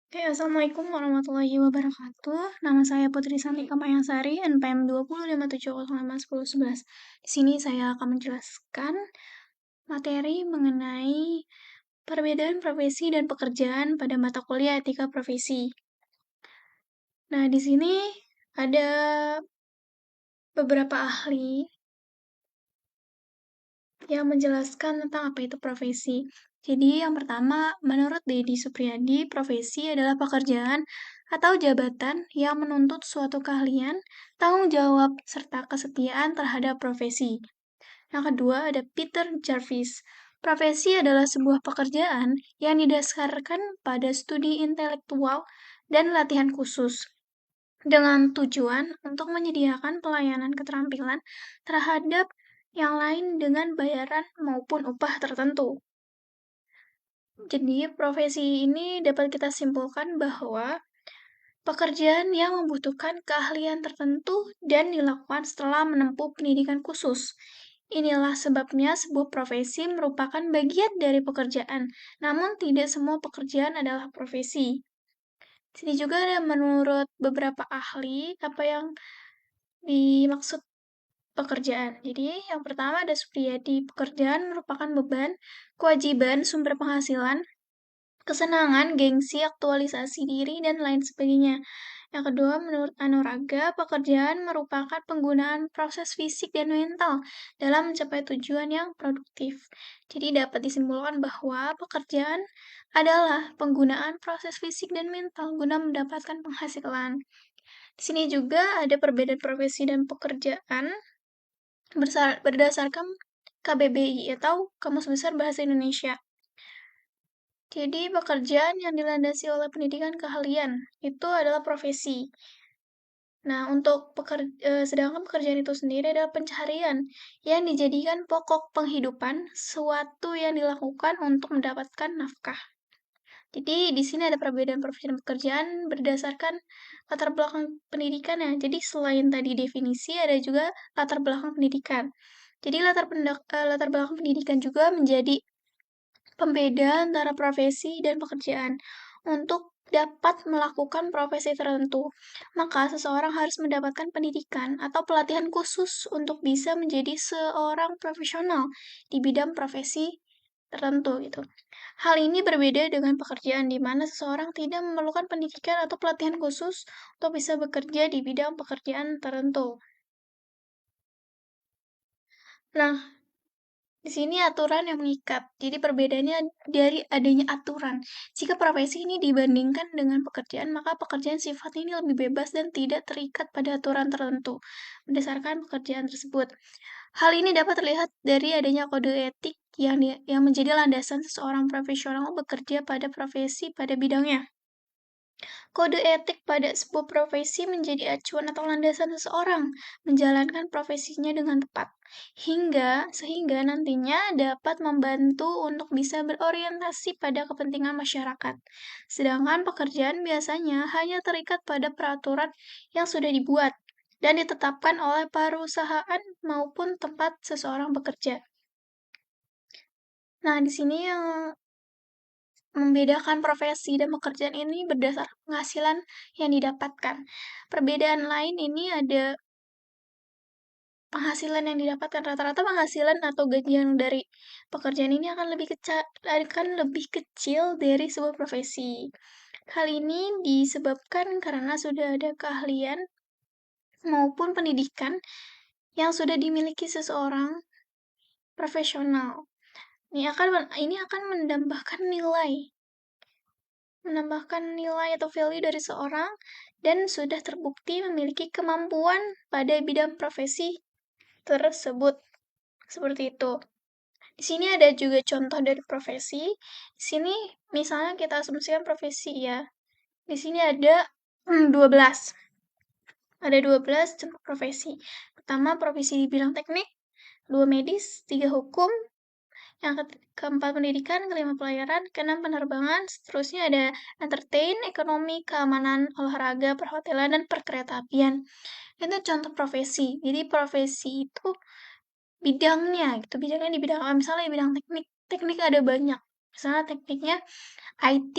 Oke, Assalamualaikum warahmatullahi wabarakatuh. Nama saya Putri Santika Mayasari, NPM 20570511. Di sini saya akan menjelaskan materi mengenai perbedaan profesi dan pekerjaan pada mata kuliah etika profesi. Nah, di sini ada beberapa ahli yang menjelaskan tentang apa itu profesi. Jadi, yang pertama, menurut Dedi Supriyadi, profesi adalah pekerjaan atau jabatan yang menuntut suatu keahlian, tanggung jawab, serta kesetiaan terhadap profesi. Yang kedua, ada Peter Jarvis. Profesi adalah sebuah pekerjaan yang didasarkan pada studi intelektual dan latihan khusus, dengan tujuan untuk menyediakan pelayanan keterampilan terhadap yang lain dengan bayaran maupun upah tertentu. Jadi, profesi ini dapat kita simpulkan bahwa pekerjaan yang membutuhkan keahlian tertentu dan dilakukan setelah menempuh pendidikan khusus. Inilah sebabnya sebuah profesi merupakan bagian dari pekerjaan, namun tidak semua pekerjaan adalah profesi. Sini juga ada menurut beberapa ahli apa yang dimaksud pekerjaan. Jadi, yang pertama ada Supriyadi. Pekerjaan merupakan beban, kewajiban, sumber penghasilan, kesenangan, gengsi, aktualisasi diri, dan lain sebagainya. Yang kedua, menurut Anuraga, pekerjaan merupakan penggunaan proses fisik dan mental dalam mencapai tujuan yang produktif. Jadi dapat disimpulkan bahwa pekerjaan adalah penggunaan proses fisik dan mental guna mendapatkan penghasilan. Di sini juga ada perbedaan profesi dan pekerjaan berdasarkan KBBI atau Kamus Besar Bahasa Indonesia. Jadi, pekerjaan yang dilandasi oleh pendidikan keahlian itu adalah profesi. Nah, sedangkan pekerjaan itu sendiri adalah pencaharian yang dijadikan pokok penghidupan, suatu yang dilakukan untuk mendapatkan nafkah. Jadi, di sini ada perbedaan profesi dan pekerjaan berdasarkan latar belakang pendidikan ya. Jadi, selain tadi definisi, ada juga latar belakang pendidikan. Jadi, latar belakang pendidikan juga menjadi pembeda antara profesi dan pekerjaan. Untuk dapat melakukan profesi tertentu, maka seseorang harus mendapatkan pendidikan atau pelatihan khusus untuk bisa menjadi seorang profesional di bidang profesi tertentu gitu. Hal ini berbeda dengan pekerjaan di mana seseorang tidak memerlukan pendidikan atau pelatihan khusus untuk bisa bekerja di bidang pekerjaan tertentu. Nah, di sini aturan yang mengikat. Jadi perbedaannya dari adanya aturan. Jika profesi ini dibandingkan dengan pekerjaan, maka pekerjaan sifatnya ini lebih bebas dan tidak terikat pada aturan tertentu berdasarkan pekerjaan tersebut. Hal ini dapat terlihat dari adanya kode etik yang menjadi landasan seseorang profesional bekerja pada profesi pada bidangnya. Kode etik pada sebuah profesi menjadi acuan atau landasan seseorang menjalankan profesinya dengan tepat, sehingga nantinya dapat membantu untuk bisa berorientasi pada kepentingan masyarakat. Sedangkan pekerjaan biasanya hanya terikat pada peraturan yang sudah dibuat dan ditetapkan oleh perusahaan maupun tempat seseorang bekerja. Nah, di sini yang membedakan profesi dan pekerjaan ini berdasarkan penghasilan yang didapatkan. Perbedaan lain ini ada penghasilan yang didapatkan. Rata-rata penghasilan atau gaji yang dari pekerjaan ini akan lebih kecil dari sebuah profesi. Hal ini disebabkan karena sudah ada keahlian maupun pendidikan yang sudah dimiliki seseorang profesional. Ini akan menambahkan nilai atau value dari seorang dan sudah terbukti memiliki kemampuan pada bidang profesi tersebut. Seperti itu. Di sini ada juga contoh dari profesi. Di sini misalnya kita asumsikan profesi ya. Di sini ada 12. Ada 12 contoh profesi. Pertama, profesi di bidang teknik, 2 medis, 3 hukum, yang keempat pendidikan, kelima pelayaran, keenam penerbangan, seterusnya ada entertain, ekonomi, keamanan, olahraga, perhotelan, dan perkeretaapian. Itu contoh profesi. Jadi profesi itu bidangnya gitu, bidangnya di bidang apa? Misalnya di bidang teknik ada banyak. Misalnya tekniknya IT.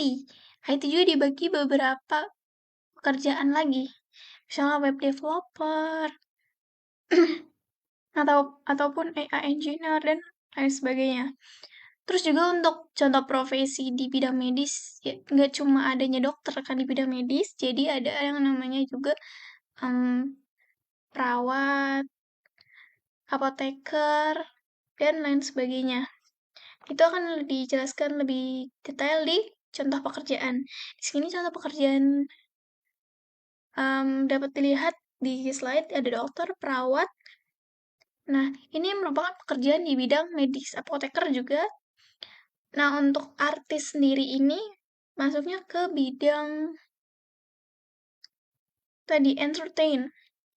IT juga dibagi beberapa pekerjaan lagi, misalnya web developer, ataupun AI engineer dan lain sebagainya. Terus juga untuk contoh profesi di bidang medis, ya, nggak cuma adanya dokter kan di bidang medis, jadi ada yang namanya juga perawat, apoteker, dan lain sebagainya. Itu akan dijelaskan lebih detail di contoh pekerjaan. Di sini contoh pekerjaan dapat dilihat di slide ada dokter, perawat. Nah, ini merupakan pekerjaan di bidang medis, apoteker juga. Nah, untuk artis sendiri ini masuknya ke bidang tadi entertain,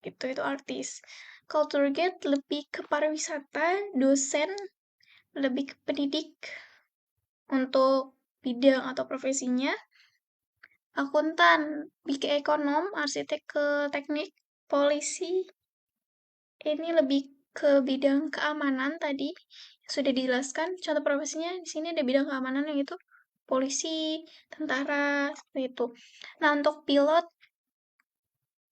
gitu itu artis. Kalau tour guide lebih ke pariwisata, dosen lebih ke pendidik untuk bidang atau profesinya. Akuntan, BK ekonom, arsitek ke teknik, polisi, ini lebih ke bidang keamanan tadi, sudah dijelaskan. Contoh profesinya di sini ada bidang keamanan yang itu polisi, tentara, seperti itu. Nah, untuk pilot,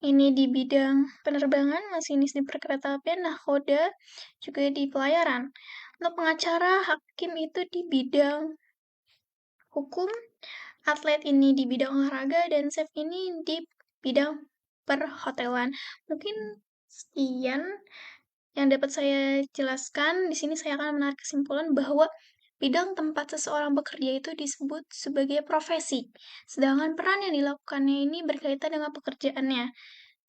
ini di bidang penerbangan, masinis di perkeretaapian, nahkoda, juga di pelayaran. Untuk pengacara, hakim itu di bidang hukum, atlet ini di bidang olahraga, dan chef ini di bidang perhotelan. Mungkin sekian yang dapat saya jelaskan. Di sini saya akan menarik kesimpulan bahwa bidang tempat seseorang bekerja itu disebut sebagai profesi, sedangkan peran yang dilakukannya ini berkaitan dengan pekerjaannya.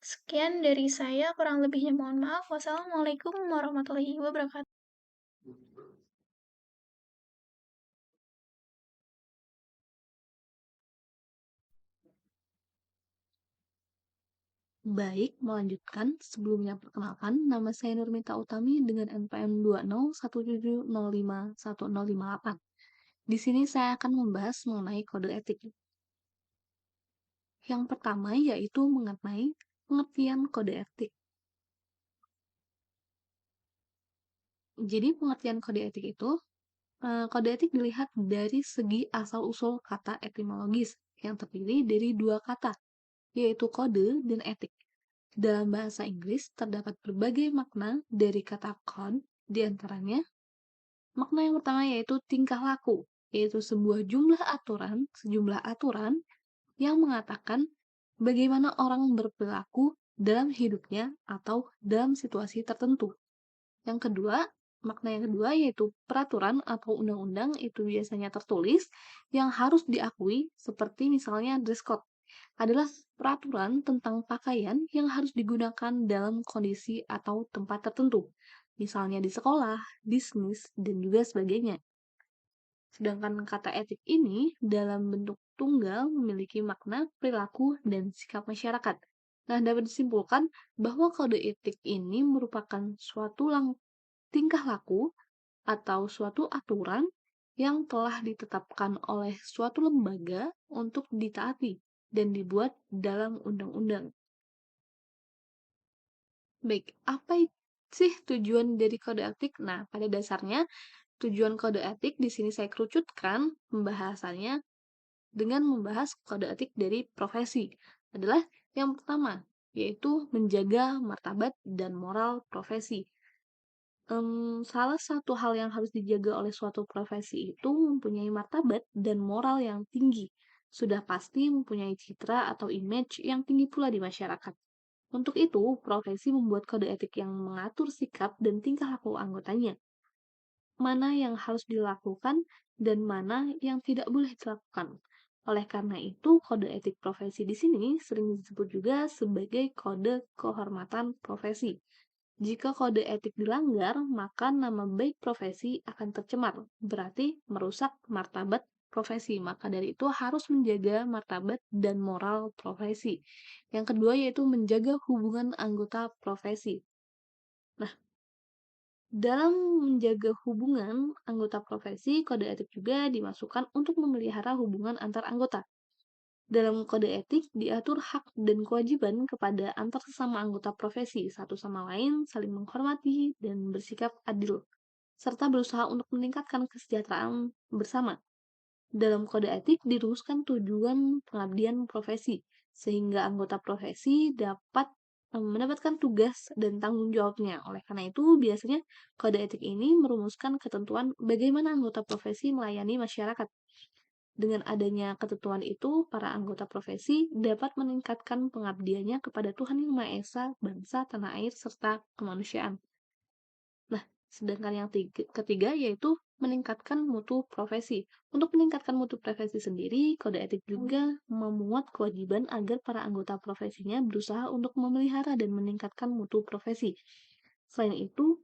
Sekian dari saya, kurang lebihnya mohon maaf. Wassalamualaikum warahmatullahi wabarakatuh. Baik, melanjutkan. Sebelumnya perkenalkan, nama saya Nurmita Utami dengan NPM 2017051058. Di sini saya akan membahas mengenai kode etik. Yang pertama yaitu mengenai pengertian kode etik. Jadi pengertian kode etik itu, kode etik dilihat dari segi asal-usul kata etimologis yang terdiri dari dua kata, yaitu kode dan etik. Dalam bahasa Inggris, terdapat berbagai makna dari kata code, di antaranya makna yang pertama yaitu tingkah laku, yaitu sejumlah aturan yang mengatakan bagaimana orang berperilaku dalam hidupnya atau dalam situasi tertentu. Makna yang kedua yaitu peraturan atau undang-undang itu biasanya tertulis yang harus diakui seperti misalnya dress code adalah peraturan tentang pakaian yang harus digunakan dalam kondisi atau tempat tertentu, misalnya di sekolah, bisnis, dan juga sebagainya. Sedangkan kata etik ini dalam bentuk tunggal memiliki makna perilaku dan sikap masyarakat. Nah, dapat disimpulkan bahwa kode etik ini merupakan suatu tingkah laku atau suatu aturan yang telah ditetapkan oleh suatu lembaga untuk ditaati dan dibuat dalam undang-undang. Baik, apa sih tujuan dari kode etik? Nah, pada dasarnya tujuan kode etik di sini saya kerucutkan pembahasannya dengan membahas kode etik dari profesi. Adalah yang pertama, yaitu menjaga martabat dan moral profesi. Salah satu hal yang harus dijaga oleh suatu profesi itu mempunyai martabat dan moral yang tinggi. Sudah pasti mempunyai citra atau image yang tinggi pula di masyarakat. Untuk itu, profesi membuat kode etik yang mengatur sikap dan tingkah laku anggotanya. Mana yang harus dilakukan dan mana yang tidak boleh dilakukan. Oleh karena itu, kode etik profesi di sini sering disebut juga sebagai kode kehormatan profesi. Jika kode etik dilanggar, maka nama baik profesi akan tercemar, berarti merusak martabat profesi. Maka dari itu harus menjaga martabat dan moral profesi. Yang kedua yaitu menjaga hubungan anggota profesi. Nah, dalam menjaga hubungan anggota profesi, kode etik juga dimasukkan untuk memelihara hubungan antar anggota. Dalam kode etik diatur hak dan kewajiban kepada antar sesama anggota profesi, satu sama lain saling menghormati dan bersikap adil, serta berusaha untuk meningkatkan kesejahteraan bersama. Dalam kode etik dirumuskan tujuan pengabdian profesi, sehingga anggota profesi dapat mendapatkan tugas dan tanggung jawabnya. Oleh karena itu, biasanya kode etik ini merumuskan ketentuan bagaimana anggota profesi melayani masyarakat. Dengan adanya ketentuan itu, para anggota profesi dapat meningkatkan pengabdiannya kepada Tuhan Yang Maha Esa, bangsa, tanah air, serta kemanusiaan. Nah, sedangkan yang ketiga yaitu meningkatkan mutu profesi. Untuk meningkatkan mutu profesi sendiri, kode etik juga memuat kewajiban agar para anggota profesinya berusaha untuk memelihara dan meningkatkan mutu profesi. Selain itu,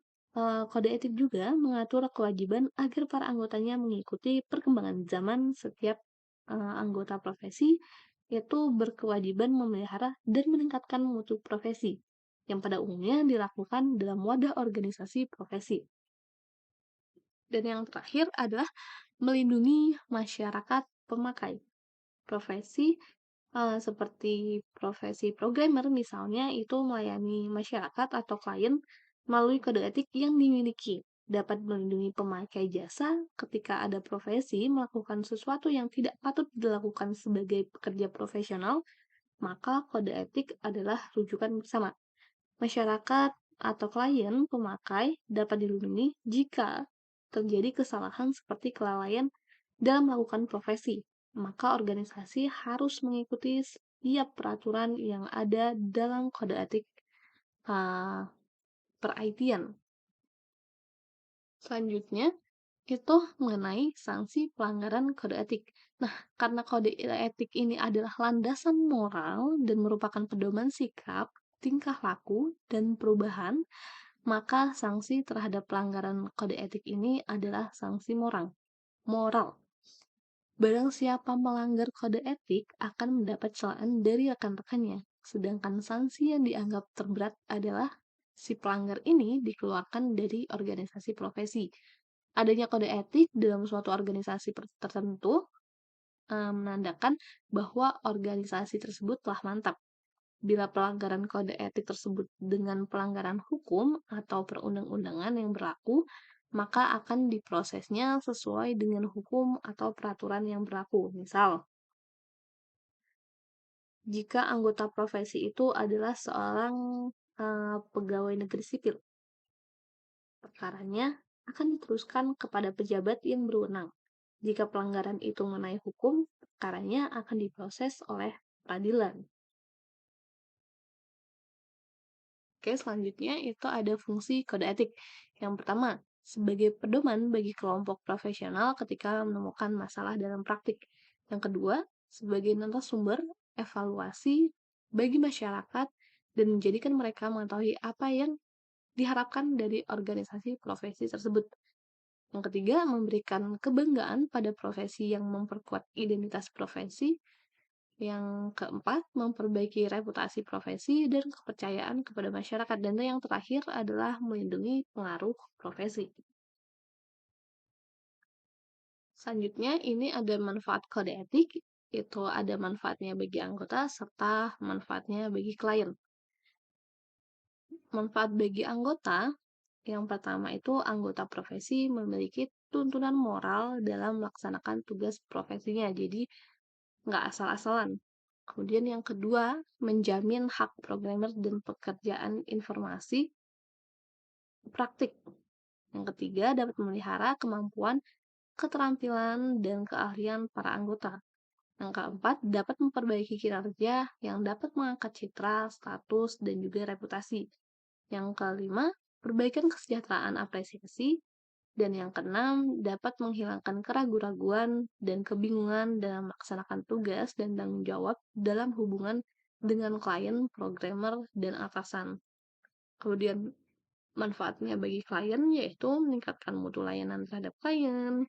kode etik juga mengatur kewajiban agar para anggotanya mengikuti perkembangan zaman. Setiap anggota profesi yaitu berkewajiban memelihara dan meningkatkan mutu profesi yang pada umumnya dilakukan dalam wadah organisasi profesi. Dan yang terakhir adalah melindungi masyarakat pemakai. Profesi seperti profesi programmer misalnya itu melayani masyarakat atau klien melalui kode etik yang dimiliki. Dapat melindungi pemakai jasa ketika ada profesi melakukan sesuatu yang tidak patut dilakukan sebagai pekerja profesional, maka kode etik adalah rujukan bersama. Masyarakat atau klien pemakai dapat dilindungi jika terjadi kesalahan seperti kelalaian dalam melakukan profesi. Maka organisasi harus mengikuti setiap peraturan yang ada dalam kode etik per-IT-an. Selanjutnya, itu mengenai sanksi pelanggaran kode etik. Nah, karena kode etik ini adalah landasan moral dan merupakan pedoman sikap, tingkah laku, dan perubahan, maka sanksi terhadap pelanggaran kode etik ini adalah sanksi moral. Barang siapa melanggar kode etik akan mendapat celaan dari rekan-rekannya, sedangkan sanksi yang dianggap terberat adalah si pelanggar ini dikeluarkan dari organisasi profesi. Adanya kode etik dalam suatu organisasi tertentu menandakan bahwa organisasi tersebut telah mantap. Bila pelanggaran kode etik tersebut dengan pelanggaran hukum atau perundang-undangan yang berlaku, maka akan diprosesnya sesuai dengan hukum atau peraturan yang berlaku. Misal, jika anggota profesi itu adalah seorang pegawai negeri sipil, perkaranya akan diteruskan kepada pejabat yang berwenang. Jika pelanggaran itu mengenai hukum, perkaranya akan diproses oleh peradilan. Oke, selanjutnya itu ada fungsi kode etik. Yang pertama, sebagai pedoman bagi kelompok profesional ketika menemukan masalah dalam praktik. Yang kedua, sebagai narasumber evaluasi bagi masyarakat dan menjadikan mereka mengetahui apa yang diharapkan dari organisasi profesi tersebut. Yang ketiga, memberikan kebanggaan pada profesi yang memperkuat identitas profesi. Yang keempat, memperbaiki reputasi profesi dan kepercayaan kepada masyarakat. Dan yang terakhir adalah melindungi pengaruh profesi. Selanjutnya, ini ada manfaat kode etik. Itu ada manfaatnya bagi anggota serta manfaatnya bagi klien. Manfaat bagi anggota, yang pertama itu anggota profesi memiliki tuntunan moral dalam melaksanakan tugas profesinya. Jadi, nggak asal-asalan. Kemudian yang kedua, menjamin hak programmer dan pekerjaan informasi praktik. Yang ketiga, dapat memelihara kemampuan, keterampilan, dan keahlian para anggota. Yang keempat, dapat memperbaiki kinerja yang dapat mengangkat citra, status, dan juga reputasi. Yang kelima, perbaikan kesejahteraan apresiasi. Dan yang keenam, dapat menghilangkan keraguan-raguan dan kebingungan dalam melaksanakan tugas dan tanggung jawab dalam hubungan dengan klien, programmer, dan atasan. Kemudian, manfaatnya bagi klien yaitu meningkatkan mutu layanan terhadap klien,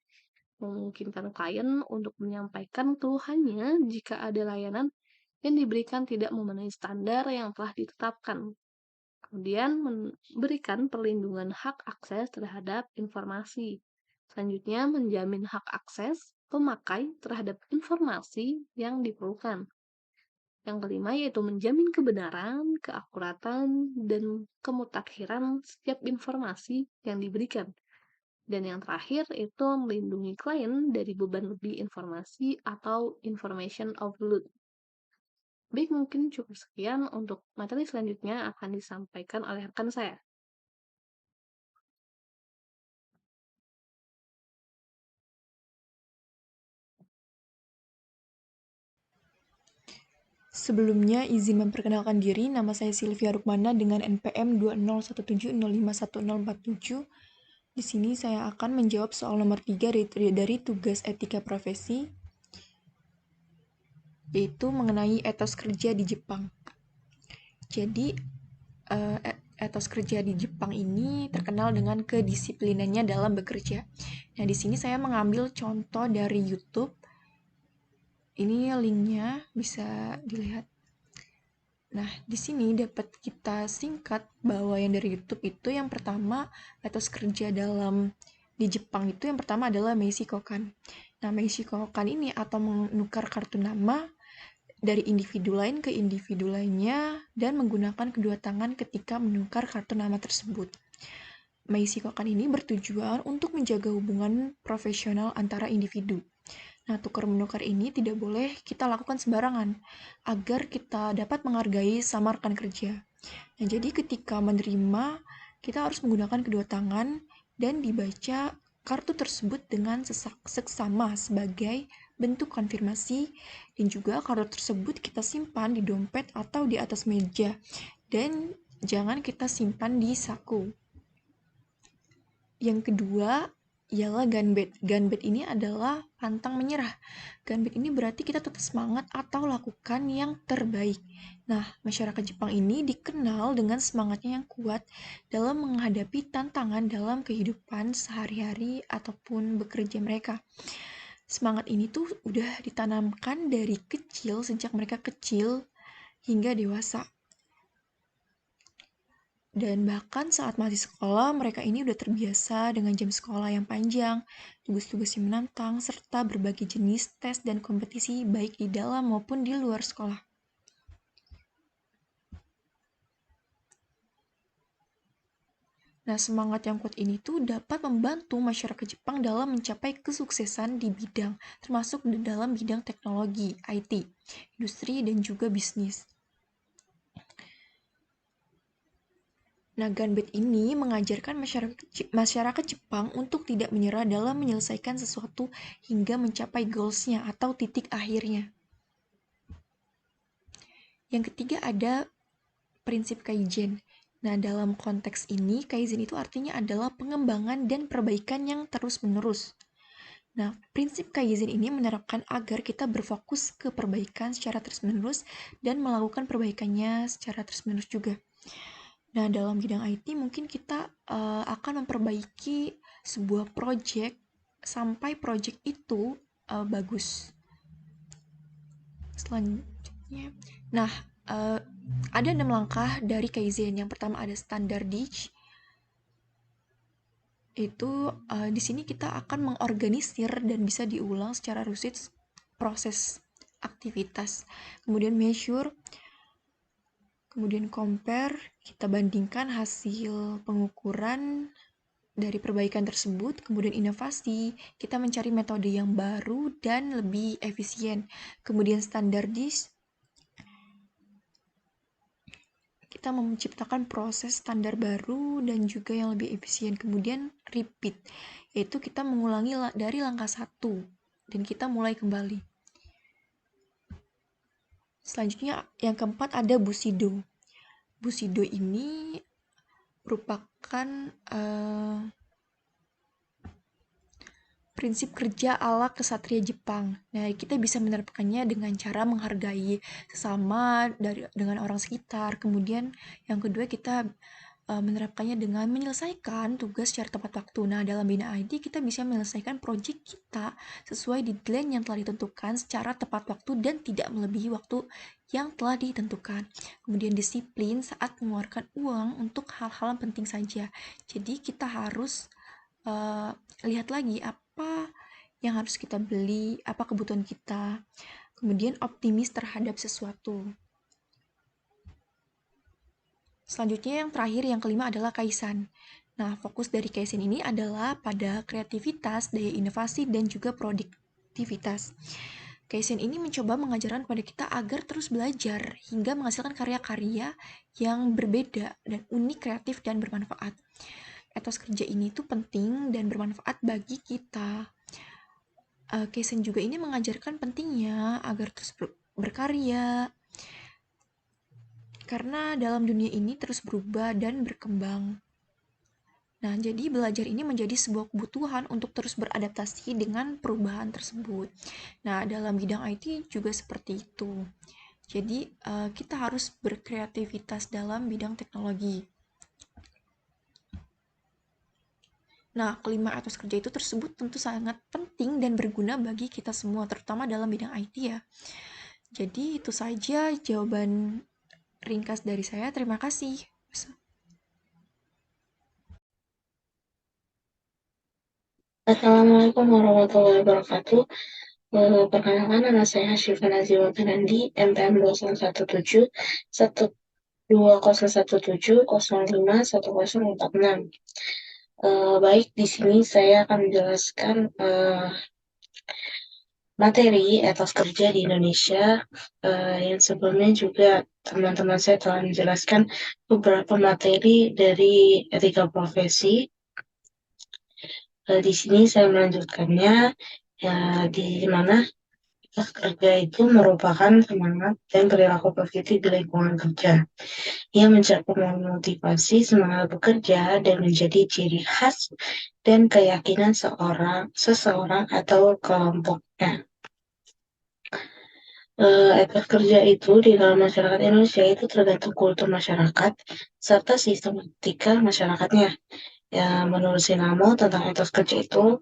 memungkinkan klien untuk menyampaikan keluhannya jika ada layanan yang diberikan tidak memenuhi standar yang telah ditetapkan. Kemudian memberikan perlindungan hak akses terhadap informasi. Selanjutnya, menjamin hak akses pemakai terhadap informasi yang diperlukan. Yang kelima yaitu menjamin kebenaran, keakuratan, dan kemutakhiran setiap informasi yang diberikan. Dan yang terakhir itu melindungi klien dari beban lebih informasi atau information overload. Baik, mungkin cukup sekian. Untuk materi selanjutnya akan disampaikan oleh rekan saya. Sebelumnya, izin memperkenalkan diri, nama saya Sylvia Rukmana dengan NPM 2017051047. Di sini saya akan menjawab soal nomor 3 dari tugas etika profesi, yaitu mengenai etos kerja di Jepang. Jadi, etos kerja di Jepang ini terkenal dengan kedisiplinannya dalam bekerja. Nah, di sini saya mengambil contoh dari YouTube. Ini linknya bisa dilihat. Nah, di sini dapat kita singkat bahwa yang dari YouTube itu yang pertama, etos kerja di Jepang itu yang pertama adalah Meiji Kokan. Nah, Meiji Kokan ini atau menukar kartu nama dari individu lain ke individu lainnya dan menggunakan kedua tangan ketika menukar kartu nama tersebut. Meiji Kokan ini bertujuan untuk menjaga hubungan profesional antara individu. Nah, tukar-menukar ini tidak boleh kita lakukan sembarangan, agar kita dapat menghargai sama rekan kerja. Nah, jadi ketika menerima, kita harus menggunakan kedua tangan dan dibaca kartu tersebut dengan seksama sebagai bentuk konfirmasi, dan juga kartu tersebut kita simpan di dompet atau di atas meja, dan jangan kita simpan di saku. Yang kedua ialah ganbet. Ganbet ini adalah pantang menyerah. Ganbet ini berarti kita tetap semangat atau lakukan yang terbaik. Nah, masyarakat Jepang ini dikenal dengan semangatnya yang kuat dalam menghadapi tantangan dalam kehidupan sehari-hari ataupun bekerja mereka. Semangat ini tuh udah ditanamkan dari kecil, sejak mereka kecil hingga dewasa. Dan bahkan saat masih sekolah, mereka ini udah terbiasa dengan jam sekolah yang panjang, tugas-tugas yang menantang, serta berbagai jenis tes dan kompetisi baik di dalam maupun di luar sekolah. Nah, semangat yang kuat ini tuh dapat membantu masyarakat Jepang dalam mencapai kesuksesan di bidang, termasuk di dalam bidang teknologi, IT, industri, dan juga bisnis. Nah, Ganbet ini mengajarkan masyarakat Jepang untuk tidak menyerah dalam menyelesaikan sesuatu hingga mencapai goals-nya atau titik akhirnya. Yang ketiga ada prinsip Kaizen. Nah, dalam konteks ini, Kaizen itu artinya adalah pengembangan dan perbaikan yang terus-menerus. Nah, prinsip Kaizen ini menerapkan agar kita berfokus ke perbaikan secara terus-menerus dan melakukan perbaikannya secara terus-menerus juga. Nah, dalam bidang IT mungkin kita akan memperbaiki sebuah project sampai project itu bagus. Selanjutnya, nah, ada 6 langkah dari Kaizen. Yang pertama ada standar DISH. Itu di sini kita akan mengorganisir dan bisa diulang secara rutin proses aktivitas. Kemudian measure, kemudian compare, kita bandingkan hasil pengukuran dari perbaikan tersebut. Kemudian inovasi, kita mencari metode yang baru dan lebih efisien. Kemudian standardis, kita menciptakan proses standar baru dan juga yang lebih efisien. Kemudian repeat, yaitu kita mengulangi dari langkah 1 dan kita mulai kembali. Selanjutnya yang keempat ada Bushido. Bushido ini merupakan prinsip kerja ala kesatria Jepang. Nah, kita bisa menerapkannya dengan cara menghargai sesama dengan orang sekitar. Kemudian yang kedua kita menerapkannya dengan menyelesaikan tugas secara tepat waktu. Nah, dalam bidang IT kita bisa menyelesaikan proyek kita sesuai deadline yang telah ditentukan secara tepat waktu dan tidak melebihi waktu yang telah ditentukan. Kemudian disiplin saat mengeluarkan uang untuk hal-hal yang penting saja. Jadi kita harus lihat lagi apa yang harus kita beli, apa kebutuhan kita. Kemudian optimis terhadap sesuatu. Selanjutnya yang terakhir, yang kelima adalah Kaizen. Nah, fokus dari Kaizen ini adalah pada kreativitas, daya inovasi, dan juga produktivitas. Kaizen ini mencoba mengajarkan pada kita agar terus belajar hingga menghasilkan karya-karya yang berbeda dan unik, kreatif, dan bermanfaat. Etos kerja ini tuh penting dan bermanfaat bagi kita. Kaizen juga ini mengajarkan pentingnya agar terus berkarya, karena dalam dunia ini terus berubah dan berkembang. Nah, jadi belajar ini menjadi sebuah kebutuhan untuk terus beradaptasi dengan perubahan tersebut. Nah, dalam bidang IT juga seperti itu. Jadi, kita harus berkreativitas dalam bidang teknologi. Nah, kelima etos kerja itu tersebut tentu sangat penting dan berguna bagi kita semua, terutama dalam bidang IT ya. Jadi, itu saja jawaban ringkas dari saya. Terima kasih. Assalamualaikum warahmatullahi wabarakatuh. Perkenalkan, nama saya Syifa Nazila Kanandi, MPM 2117 12017051046. Baik, di sini saya akan menjelaskan materi etos kerja di Indonesia. Yang sebelumnya juga teman-teman saya telah menjelaskan beberapa materi dari etika profesi. Di sini saya melanjutkannya, ya, di mana etos kerja itu merupakan semangat dan perilaku positif di lingkungan kerja. Ia mencakup memotivasi semangat bekerja dan menjadi ciri khas dan keyakinan seseorang atau kelompoknya. Etos kerja itu di dalam masyarakat Indonesia itu tergantung kultur masyarakat serta sistematika masyarakatnya. Ya, menurut Sinamo tentang etos kerja itu,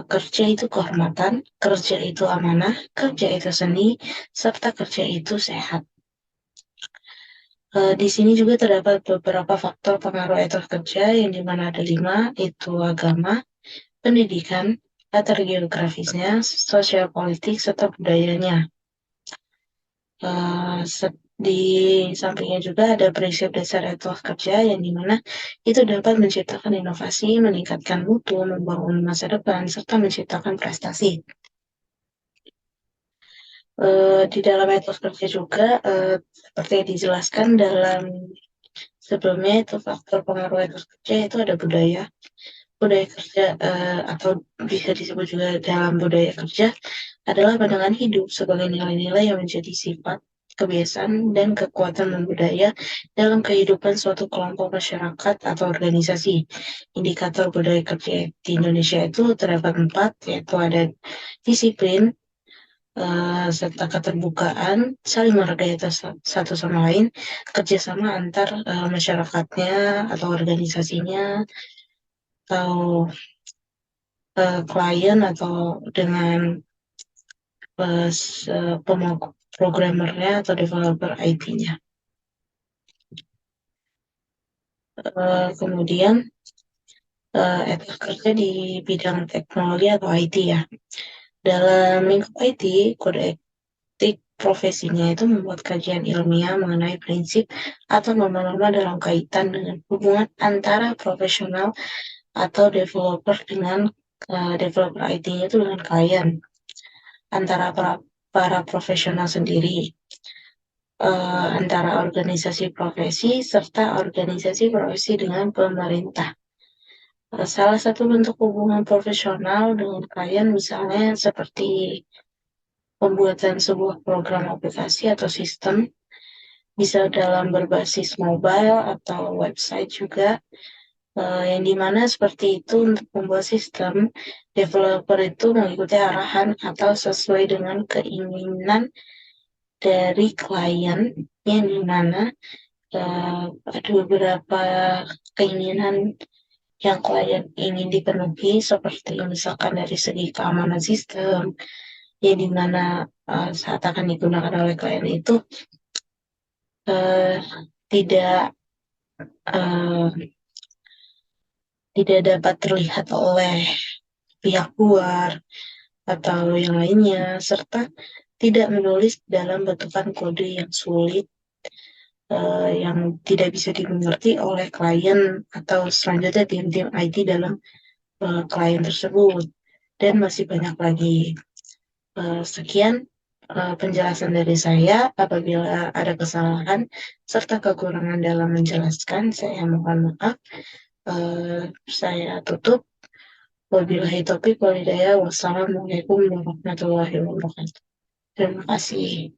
kerja itu kehormatan, kerja itu amanah, kerja itu seni, serta kerja itu sehat. Di sini juga terdapat beberapa faktor pengaruh etos kerja yang dimana ada 5, itu agama, pendidikan, latar geografisnya, sosial politik, serta budayanya. Di sampingnya juga ada prinsip dasar etos kerja yang dimana itu dapat menciptakan inovasi, meningkatkan mutu, membangun masa depan, serta menciptakan prestasi. Di dalam etos kerja juga, seperti yang dijelaskan dalam sebelumnya, itu faktor pengaruh etos kerja itu ada budaya kerja, atau bisa disebut juga dalam budaya kerja adalah pandangan hidup sebagai nilai-nilai yang menjadi sifat, kebiasaan, dan kekuatan budaya dalam kehidupan suatu kelompok masyarakat atau organisasi. Indikator budaya kerja di Indonesia itu terdapat 4, yaitu ada disiplin, serta keterbukaan, saling menghargai atas satu sama lain, kerjasama antar masyarakatnya atau organisasinya, atau klien atau dengan programmernya atau developer IT-nya. Kemudian etos kerja di bidang teknologi atau IT ya. Dalam lingkup IT, kode etik profesinya itu membuat kajian ilmiah mengenai prinsip atau norma-norma dalam kaitan dengan hubungan antara profesional atau developer dengan developer IT-nya itu dengan klien, antara para profesional sendiri, antara organisasi profesi serta organisasi profesi dengan pemerintah. Salah satu bentuk hubungan profesional dengan klien misalnya seperti pembuatan sebuah program aplikasi atau sistem, bisa dalam berbasis mobile atau website juga, yang dimana seperti itu untuk membuat sistem, developer itu mengikuti arahan atau sesuai dengan keinginan dari klien, yang dimana ada beberapa keinginan yang klien ingin dipenuhi, seperti misalkan dari segi keamanan sistem, yang dimana saat akan digunakan oleh klien itu tidak dapat terlihat oleh pihak luar atau yang lainnya, serta tidak menulis dalam bentukan kode yang sulit yang tidak bisa dimengerti oleh klien atau selanjutnya tim-tim IT dalam klien tersebut. Dan masih banyak lagi. Sekian penjelasan dari saya. Apabila ada kesalahan serta kekurangan dalam menjelaskan, saya mohon maaf. Saya tutup. Wabillahi taufiq wal hidayah. Wassalamualaikum warahmatullahi wabarakatuh. Terima kasih.